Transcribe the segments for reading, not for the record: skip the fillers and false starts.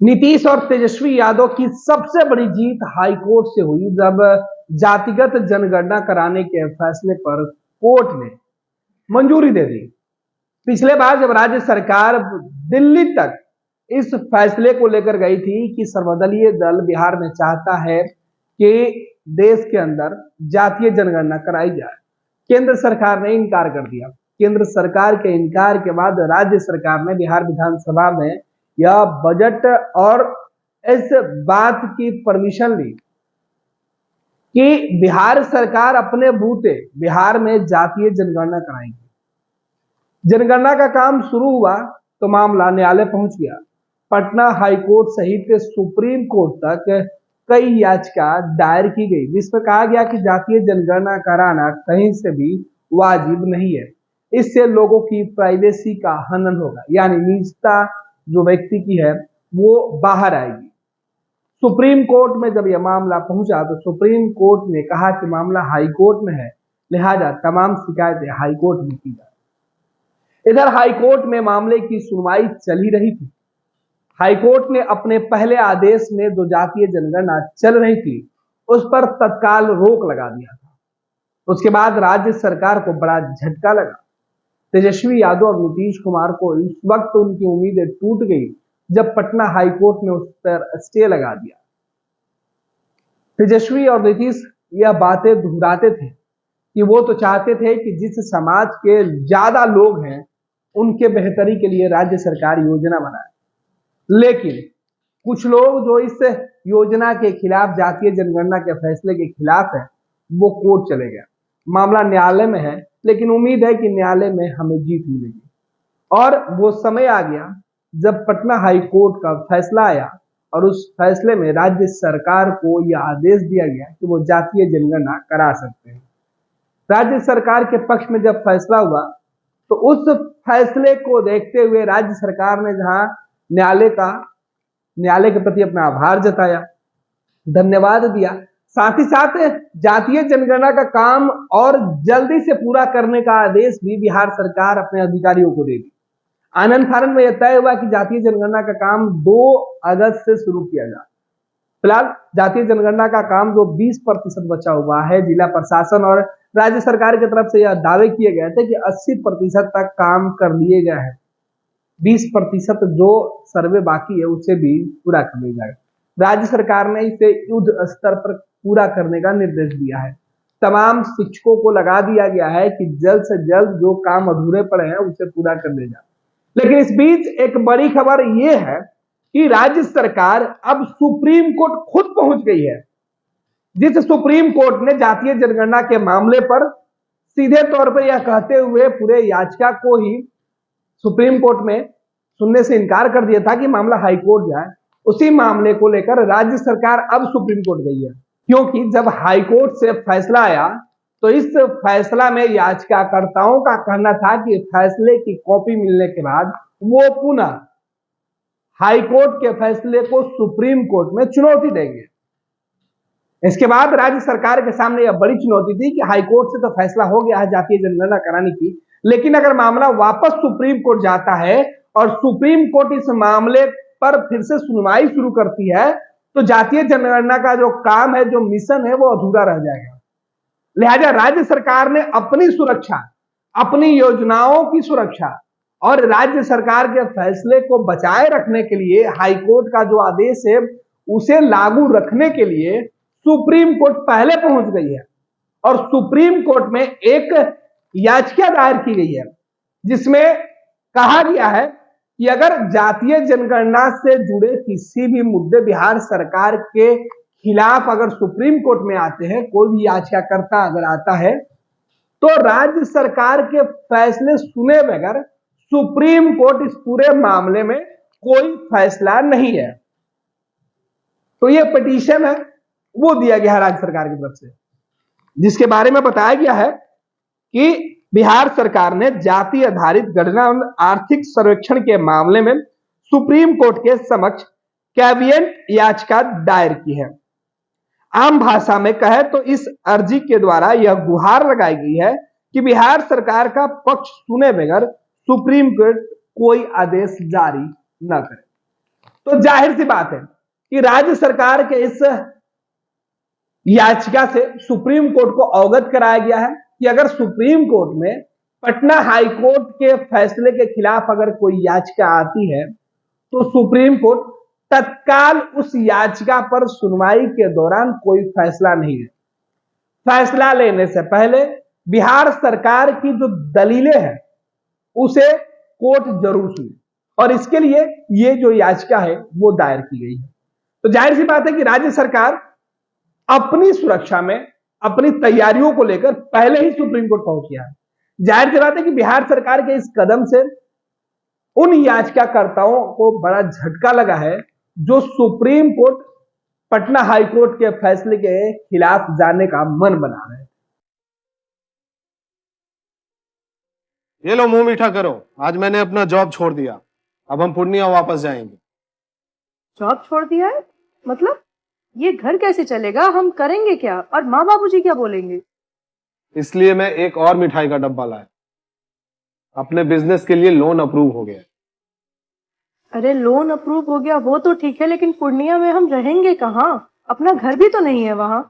नीतीश और तेजस्वी यादव की सबसे बड़ी जीत हाईकोर्ट से हुई जब जातिगत जनगणना कराने के फैसले पर कोर्ट ने मंजूरी दे दी। पिछले बार जब राज्य सरकार दिल्ली तक इस फैसले को लेकर गई थी कि सर्वदलीय दल बिहार में चाहता है कि देश के अंदर जातीय जनगणना कराई जाए, केंद्र सरकार ने इनकार कर दिया। केंद्र सरकार के इनकार के बाद राज्य सरकार ने बिहार विधानसभा में यह बजट और इस बात की परमिशन ली कि बिहार सरकार अपने बूते बिहार में जातीय जनगणना कराएगी। जनगणना का काम शुरू हुआ तो मामला न्यायालय पहुंच गया। पटना हाईकोर्ट सहित सुप्रीम कोर्ट तक कई याचिका दायर की गई, जिसमें कहा गया कि जातीय जनगणना कराना कहीं से भी वाजिब नहीं है। इससे लोगों की प्राइवेसी का हनन होगा, यानी निजता जो व्यक्ति की है वो बाहर आएगी। सुप्रीम कोर्ट में जब यह मामला पहुंचा तो सुप्रीम कोर्ट ने कहा कि मामला हाई कोर्ट में है, लिहाजा तमाम शिकायतें हाई कोर्ट में की जाए। इधर हाई कोर्ट में मामले की सुनवाई चल ही रही थी। हाई कोर्ट ने अपने पहले आदेश में जो जातीय जनगणना चल रही थी उस पर तत्काल रोक लगा दिया था। उसके बाद राज्य सरकार को बड़ा झटका लगा। तेजस्वी यादव और नीतीश कुमार को इस वक्त उनकी उम्मीदें टूट गई जब पटना हाईकोर्ट ने उस पर स्टे लगा दिया। तेजस्वी और नीतीश यह बातें दोहराते थे कि वो तो चाहते थे कि जिस समाज के ज्यादा लोग हैं उनके बेहतरी के लिए राज्य सरकार योजना बनाए, लेकिन कुछ लोग जो इस योजना के खिलाफ, जातीय जनगणना के फैसले के खिलाफ है, वो कोर्ट चले गए। मामला न्यायालय में है, लेकिन उम्मीद है कि न्यायालय में हमें जीत मिलेगी। और वो समय आ गया जब पटना हाई कोर्ट का फैसला आया और उस फैसले में राज्य सरकार को यह आदेश दिया गया कि वो जातीय जनगणना करा सकते हैं। राज्य सरकार के पक्ष में जब फैसला हुआ तो उस फैसले को देखते हुए राज्य सरकार ने जहां न्यायालय के प्रति अपना आभार जताया, धन्यवाद दिया, साथ ही साथ जातीय जनगणना का काम और जल्दी से पूरा करने का आदेश भी बिहार सरकार अपने अधिकारियों को देगी। आनंद फानन में यह तय हुआ कि जातीय जनगणना का काम 2 अगस्त से शुरू किया जाए। फिलहाल जातीय जनगणना का काम जो 20% बचा हुआ है, जिला प्रशासन और राज्य सरकार की तरफ से यह दावे किए गए थे कि 80% तक काम कर लिए गए हैं। 20% जो सर्वे बाकी है उसे भी पूरा कर लिया जाएगा। राज्य सरकार ने इसे युद्ध स्तर पर पूरा करने का निर्देश दिया है। तमाम शिक्षकों को लगा दिया गया है कि जल्द से जल्द जो काम अधूरे पड़े हैं उसे पूरा कर ले जाए। लेकिन इस बीच एक बड़ी खबर यह है कि राज्य सरकार अब सुप्रीम कोर्ट खुद पहुंच गई है, जिस सुप्रीम कोर्ट ने जातीय जनगणना के मामले पर सीधे तौर पर यह कहते हुए पूरे याचिका को ही सुप्रीम कोर्ट में सुनने से इनकार कर दिया था कि मामला हाई कोर्ट जाए, उसी मामले को लेकर राज्य सरकार अब सुप्रीम कोर्ट गई है। क्योंकि जब हाई कोर्ट से फैसला आया तो इस फैसला में याचिकाकर्ताओं का कहना था कि फैसले की कॉपी मिलने के बाद वो पुनः हाई कोर्ट के फैसले को सुप्रीम कोर्ट में चुनौती देंगे। इसके बाद राज्य सरकार के सामने यह बड़ी चुनौती थी कि हाई कोर्ट से तो फैसला हो गया है जातीय जनगणना कराने की, लेकिन अगर मामला वापस सुप्रीम कोर्ट जाता है और सुप्रीम कोर्ट इस मामले पर फिर से सुनवाई शुरू करती है तो जातीय जनगणना का जो काम है, जो मिशन है, वो अधूरा रह जाएगा। लिहाजा राज्य सरकार ने अपनी सुरक्षा, अपनी योजनाओं की सुरक्षा और राज्य सरकार के फैसले को बचाए रखने के लिए हाईकोर्ट का जो आदेश है उसे लागू रखने के लिए सुप्रीम कोर्ट पहले पहुंच गई है। और सुप्रीम कोर्ट में एक याचिका दायर की गई है जिसमें कहा गया है कि अगर जातीय जनगणना से जुड़े किसी भी मुद्दे बिहार सरकार के खिलाफ अगर सुप्रीम कोर्ट में आते हैं, कोई भी याचिकाकर्ता अगर आता है, तो राज्य सरकार के फैसले सुने बगैर सुप्रीम कोर्ट इस पूरे मामले में कोई फैसला नहीं है। तो यह पिटीशन है वो दिया गया है राज्य सरकार की तरफ से, जिसके बारे में बताया गया है कि बिहार सरकार ने जाति आधारित गणना आर्थिक सर्वेक्षण के मामले में सुप्रीम कोर्ट के समक्ष कैविएट याचिका दायर की है। आम भाषा में कहे तो इस अर्जी के द्वारा यह गुहार लगाई गई है कि बिहार सरकार का पक्ष सुने बगैर सुप्रीम कोर्ट कोई आदेश जारी न करे। तो जाहिर सी बात है कि राज्य सरकार के इस याचिका से सुप्रीम कोर्ट को अवगत कराया गया है कि अगर सुप्रीम कोर्ट में पटना हाई कोर्ट के फैसले के खिलाफ अगर कोई याचिका आती है तो सुप्रीम कोर्ट तत्काल उस याचिका पर सुनवाई के दौरान कोई फैसला नहीं है। फैसला लेने से पहले बिहार सरकार की जो दलीलें हैं उसे कोर्ट जरूर सुने, और इसके लिए ये जो याचिका है वो दायर की गई है। तो जाहिर सी बात है कि राज्य सरकार अपनी सुरक्षा में अपनी तैयारियों को लेकर पहले ही सुप्रीम कोर्ट पहुंच गया है। जाहिर सी बात है कि बिहार सरकार के इस कदम से उन याचिकाकर्ताओं को बड़ा झटका लगा है जो supreme court Patna high court के फैसले के खिलाफ जाने का मन बना रहे हैं। ये लो मुंह मीठा करो, आज मैंने अपना जॉब छोड़ दिया, अब हम पूर्णिया वापस जाएंगे। जॉब छोड़ दिया है? मतलब ये घर कैसे चलेगा? हम करेंगे क्या? और माँ बाबूजी क्या बोलेंगे? इसलिए मैं एक और मिठाई का डब्बा लाया। अपने बिजनेस के लिए लोन अप्रूव हो गया। अरे लोन अप्रूव हो गया वो तो ठीक है, लेकिन पूर्णिया में हम रहेंगे कहाँ? अपना घर भी तो नहीं है वहां।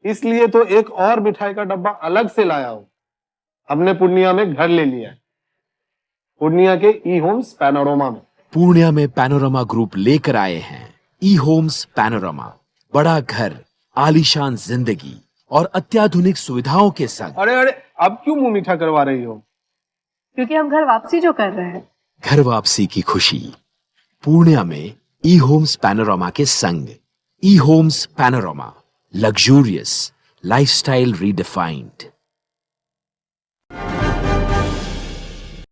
इसलिए तो एक और मिठाई का डब्बा अलग से लाया हूं। हमने पूर्णिया में घर ले लिया है, पूर्णिया के ई होम्स पैनोरमा में। पूर्णिया में पैनोरमा ग्रुप लेकर आए हैं ई होम्स पैनोरमा। बड़ा घर, आलीशान जिंदगी और अत्याधुनिक सुविधाओं के संग। अरे अरे, अब क्यों मुंह मीठा करवा रही हो? क्योंकि हम घर वापसी जो कर रहे हैं। घर वापसी की खुशी पूर्णिया में ई होम्स पैनोरमा के संग। E homes panorama, luxurious lifestyle redefined.